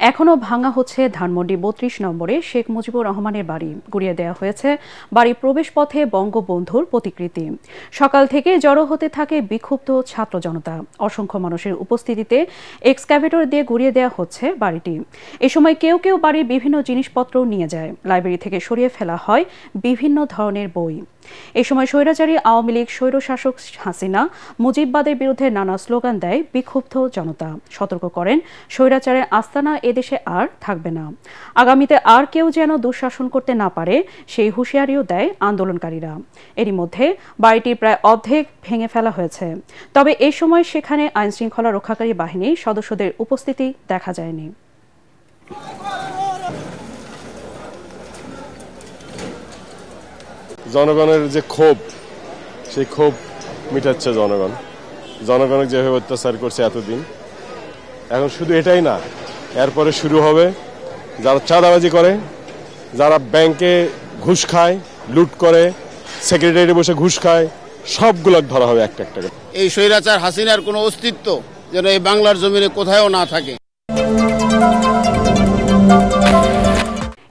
এখনও ভাঙা হচ্ছে ধানমন্ডি ৩২ নম্বরে শেখ মুজিবুর রহমানের বাড়ি। গুড়িয়ে দেওয়া হয়েছে বাড়ির প্রবেশপথে বঙ্গবন্ধুর প্রতিকৃতি। সকাল থেকে জড়ো হতে থাকে বিক্ষুব্ধ ছাত্র জনতা। অসংখ্য মানুষের উপস্থিতিতে এক্সক্যাভেটর দিয়ে গুড়িয়ে দেওয়া হচ্ছে বাড়িটি। এ সময় কেউ কেউ বাড়ির বিভিন্ন জিনিসপত্র নিয়ে যায়। লাইব্রেরি থেকে সরিয়ে ফেলা হয় বিভিন্ন ধরনের বই। এ সময় স্বৈরাচারী আওয়ামী লীগ স্বৈরশাসক হাসিনা মুজিববাদের বিরুদ্ধে নানা স্লোগান দেয় বিক্ষুব্ধ জনতা। সতর্ক করেন, স্বৈরাচারের আস্তানা এদেশে আর থাকবে না। আগামীতে আর কেউ যেন দুঃশাসন করতে না পারে সেই হুঁশিয়ারিও দেয় আন্দোলনকারীরা। এরই মধ্যে বাড়িটির প্রায় অর্ধেক ভেঙে ফেলা হয়েছে। তবে এ সময় সেখানে আইনশৃঙ্খলা রক্ষাকারী বাহিনীর সদস্যদের উপস্থিতি দেখা যায়নি। জনগণের যে ক্ষোভ, সেই ক্ষোভ মিটাচ্ছে জনগণের যেভাবে অত্যাচার করছে এতদিন। এখন শুধু এটাই না, এরপরে শুরু হবে যারা চাঁদাবাজি করে, যারা ব্যাংকে ঘুষ খায়, লুট করে, সেক্রেটারি বসে ঘুষ খায়, সবগুলো ধরা হবে একটা একটা করে। এই স্বৈরাচার হাসিনার কোনো অস্তিত্ব যেন এই বাংলার জমিনে কোথাও না থাকে।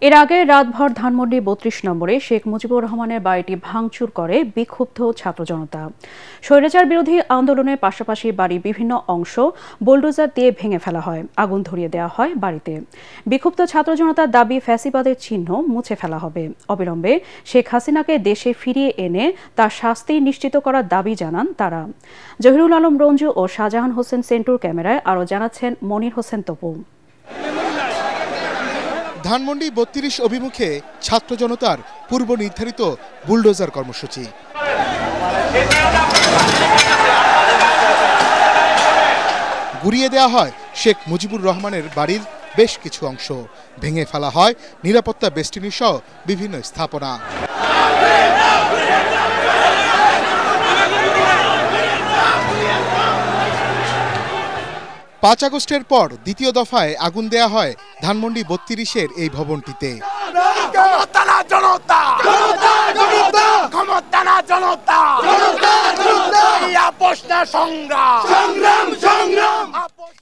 এর আগে রাতভর ধানমন্ডি ৩২ নম্বরে শেখ মুজিবুর রহমানের বাড়িটি ভাঙচুর করে বিক্ষুব্ধ ছাত্র জনতা। স্বৈরাচার বিরোধী আন্দোলনের পাশাপাশি বাড়ির বিভিন্ন অংশ বুলডোজার দিয়ে ভেঙে ফেলা হয়, আগুন ধরিয়ে দেওয়া হয় বাড়িতে। বিক্ষুব্ধ ছাত্র জনতার দাবি ফ্যাসিবাদের চিহ্ন মুছে ফেলা হবে। অবিলম্বে শেখ হাসিনাকে দেশে ফিরিয়ে এনে তার শাস্তি নিশ্চিত করার দাবি জানান তারা। জহিরুল আলম রঞ্জু ও শাহজাহান হোসেন সেন্টুর ক্যামেরায় আরও জানাচ্ছেন মনির হোসেন তপু। ধানমন্ডি ৩২ অভিমুখে ছাত্র জনতার পূর্ব নির্ধারিত বুলডোজার কর্মসূচি। গুড়িয়ে দেওয়া হয় শেখ মুজিবুর রহমানের বাড়ির বেশ কিছু অংশ। ভেঙে ফেলা হয় নিরাপত্তা বেষ্টনী সহ বিভিন্ন স্থাপনা। ৫ আগস্টের পর দ্বিতীয় দফায় আগুন দেয়া হয় ধানমন্ডি ৩২-এর এই ভবনটিতে।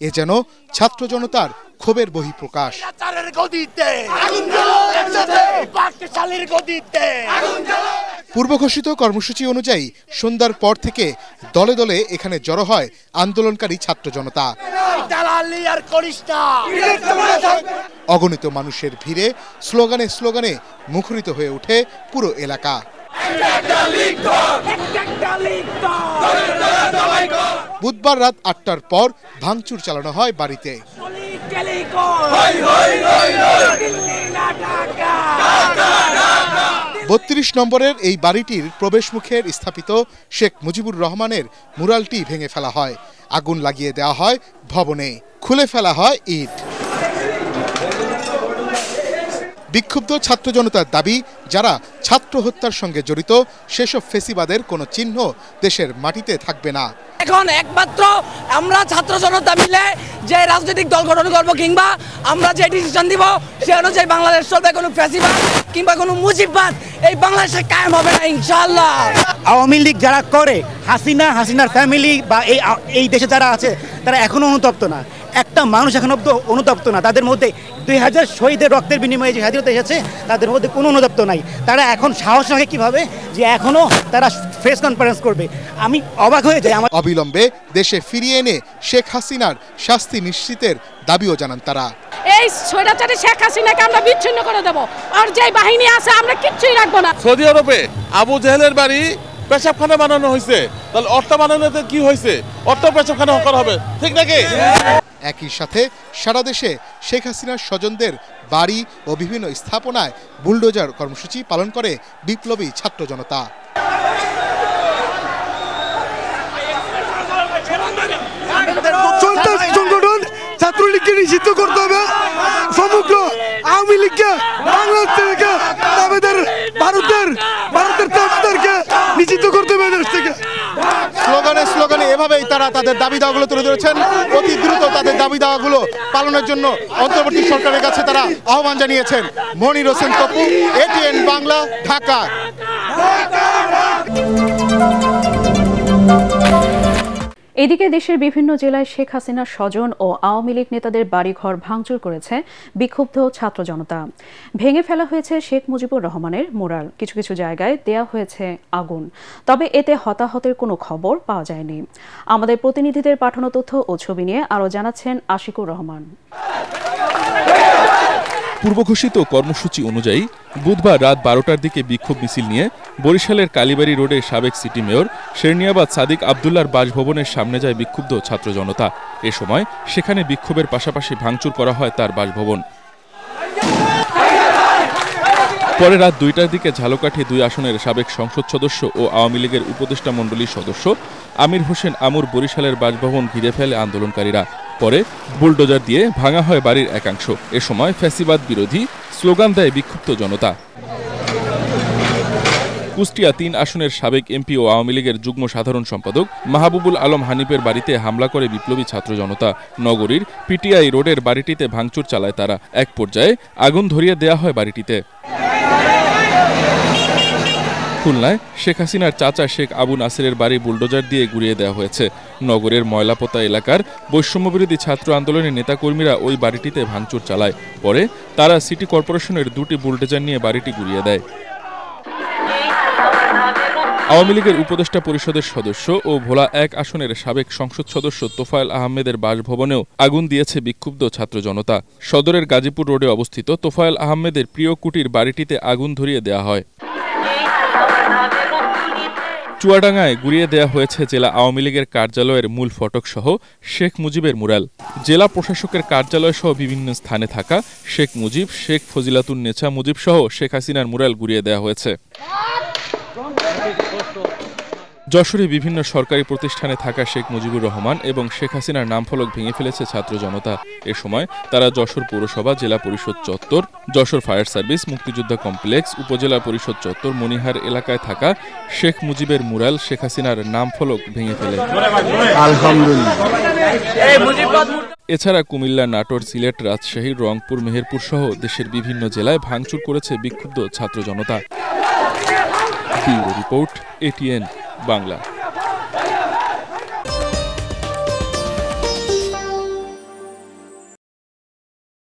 এ যেন ছাত্র জনতার ক্ষোভের বহিঃপ্রকাশ। পূর্বঘোষিত কর্মসূচি অনুযায়ী সন্ধ্যার পর থেকে দলে দলে এখানে জড়ো হয় আন্দোলনকারী ছাত্র জনতা। অগণিত মানুষের ভিড়ে স্লোগানে স্লোগানে মুখরিত হয়ে ওঠে পুরো এলাকা। বুধবার রাত ৮টার পর ভাঙচুর চালানো হয় বাড়িতে। ৩২ নম্বরের এই বাড়িটির প্রবেশমুখের স্থাপিত শেখ মুজিবুর রহমানের মুরালটি ভেঙে ফেলা হয়, আগুন লাগিয়ে দেওয়া হয় ভবনে, খুলে ফেলা হয় ইট। বিক্ষুব্ধ ছাত্র জনতার দাবি, যারা ছাত্র হত্যার সঙ্গে জড়িত সেসব ফেসিবাদের কোনো চিহ্ন দেশের মাটিতে থাকবে না। এখন একমাত্র আমরা ছাত্র জনতা মিলে যে রাজনৈতিক দল গঠন করব কিংবা আমরা যে ডিসিশন দিব সে অনুযায়ী বাংলাদেশ চলবে। কোনো ফ্যাসিবাদ কিংবা কোনো মুজিববাদ এই বাংলাদেশে কায়েম হবে না ইনশাআল্লাহ। আওয়ামী লীগ যারা করে, হাসিনার ফ্যামিলি বা এই দেশে যারা আছে তারা এখনো অনুতপ্ত না। একটা মানুষ এখন অব্দি অনুতপ্ত না। তাদের মধ্যে ২০০০ শহীদের রক্তের বিনিময়ে যে স্বাধীনতা এসেছে তাদের মধ্যে কোনো অনুতপ্ত নাই। তারা এখন সাহস রাখে কিভাবে যে এখনো তারা প্রেস কনফারেন্স করবে। আমি অবাক হয়ে যাই। অবিলম্বে দেশে ফিরিয়ে এনে শেখ হাসিনার শাস্তি নিশ্চিতের দাবিও জানান তারা। এই স্বৈরাচারী শেখ হাসিনাকে আমরা বিচ্ছিন্ন করে দেব, আর যে বাহিনী আছে আমরা কিচ্ছুই রাখবো না। সৌদি আরবে আবু জেহেলের বাড়ি পেশাবখানা বানানো হয়েছে, তাহলে অর্থ বানানোতে কি হয়েছে? অর্থ পেশাবখানা করা হবে, ঠিক নাকি? একই সাথে সারা দেশে শেখ হাসিনার স্বজনদের বাড়ি ও বিভিন্ন স্থাপনায় বুলডোজার কর্মসূচি পালন করে বিপ্লবী ছাত্র জনতা। সংগঠন ছাত্রলীগকে নিষিদ্ধ করতে হবে, সমগ্র আওয়ামী লীগকে বাংলাদেশ থেকে ভারতের তাবদেরকে নিষিদ্ধ করতে হবে দেশ থেকে। স্লোগানে এভাবেই তারা তাদের দাবি দাওয়াগুলো তুলে ধরেছেন। অতি দ্রুত তাদের দাবি দাওয়াগুলো পালনের জন্য অন্তর্বর্তী সরকারের কাছে তারা আহ্বান জানিয়েছেন। মনির হোসেন তপু, এটিএন বাংলা, ঢাকা। এদিকে দেশের বিভিন্ন জেলায় শেখ হাসিনার স্বজন ও আওয়ামী লীগ নেতাদের বাড়িঘর ভাঙচুর করেছে বিক্ষুব্ধ ছাত্র জনতা। ভেঙে ফেলা হয়েছে শেখ মুজিবুর রহমানের মুরাল, কিছু কিছু জায়গায় দেয়া হয়েছে আগুন, তবে এতে হতাহতের কোনো খবর পাওয়া যায়নি। আমাদের প্রতিনিধিদের পাঠানো তথ্য ও ছবি নিয়ে আরও জানাচ্ছেন আশিকুর রহমান। পূর্বঘোষিত কর্মসূচি অনুযায়ী বুধবার রাত 12টার দিকে বিক্ষোভ মিছিল নিয়ে বরিশালের কালীবাড়ি রোডে সাবেক সিটি মেয়র শেরনিয়াবাদ সাদিক আবদুল্লার বাসভবনের সামনে যায় বিক্ষুব্ধ ছাত্র জনতা। এ সময় সেখানে বিক্ষোভের পাশাপাশি ভাঙচুর করা হয় তার বাসভবন। পরে রাত 2টার দিকে ঝালকাঠি 2 আসনের সাবেক সংসদ সদস্য ও আওয়ামী লীগের উপদেষ্টা মণ্ডলীর সদস্য আমির হোসেন আমুর বরিশালের বাসভবন ঘিরে ফেলে আন্দোলনকারীরা। পরে বুলডোজার দিয়ে ভাঙা হয় বাড়ির একাংশ। এ সময় ফ্যাসিবাদ বিরোধী স্লোগান দেয় বিক্ষুব্ধ জনতা। কুষ্টিয়া 3 আসনের সাবেক এমপি ও আওয়ামী লীগের যুগ্ম সাধারণ সম্পাদক মাহবুবুল আলম হানিফের বাড়িতে হামলা করে বিপ্লবী ছাত্র জনতা। নগরীর পিটিআই রোডের বাড়িটিতে ভাঙচুর চালায় তারা। এক পর্যায়ে আগুন ধরিয়ে দেয়া হয় বাড়িটিতে। খুলনায় শেখ হাসিনার চাচা শেখ আবু নাসিরের বাড়ি বুলডোজার দিয়ে গুড়িয়ে দেওয়া হয়েছে। নগরের ময়লাপোতা এলাকার বৈষম্যবিরোধী ছাত্র আন্দোলনের নেতাকর্মীরা ওই বাড়িটিতে ভাঙচুর চালায়। পরে তারা সিটি কর্পোরেশনের 2টি বুলডোজার নিয়ে বাড়িটি গুড়িয়ে দেয়। আওয়ামী লীগের উপদেষ্টা পরিষদের সদস্য ও ভোলা 1 আসনের সাবেক সংসদ সদস্য তোফায়েল আহমেদের বাসভবনেও আগুন দিয়েছে বিক্ষুব্ধ ছাত্র জনতা। সদরের গাজীপুর রোডে অবস্থিত তোফায়েল আহমেদের প্রিয় কুটির বাড়িটিতে আগুন ধরিয়ে দেওয়া হয়। চুয়াডাঙ্গায় গুড়িয়ে দেয়া হয়েছে জেলা আওয়ামী লীগের কার্যালয়ের মূল ফটক সহ শেখ মুজিবের মুরাল। জেলা প্রশাসকের কার্যালয় সহ বিভিন্ন স্থানে থাকা শেখ মুজিব, শেখ ফজিলাতুন্নেছা মুজিব সহ শেখ হাসিনার মুরাল গুড়িয়ে দেওয়া হয়েছে। যশোরে বিভিন্ন সরকারি প্রতিষ্ঠানে থাকা শেখ মুজিবুর রহমান এবং শেখ হাসিনার নামফলক ভেঙে ফেলেছে ছাত্র জনতা। এ সময় তারা যশোর পৌরসভা, জেলা পরিষদ চত্বর, যশোর ফায়ার সার্ভিস, মুক্তিযোদ্ধা কমপ্লেক্স, উপজেলা পরিষদ চত্বর, মনিহার এলাকায় থাকা শেখ মুজিবের মুরাল, শেখ হাসিনার নামফলক ভেঙে ফেলে। এছাড়া কুমিল্লা, নাটোর, সিলেট, রাজশাহী, রংপুর, মেহেরপুর সহ দেশের বিভিন্ন জেলায় ভাঙচুর করেছে বিক্ষুব্ধ ছাত্র জনতা। Bureau report, ATN Bangla.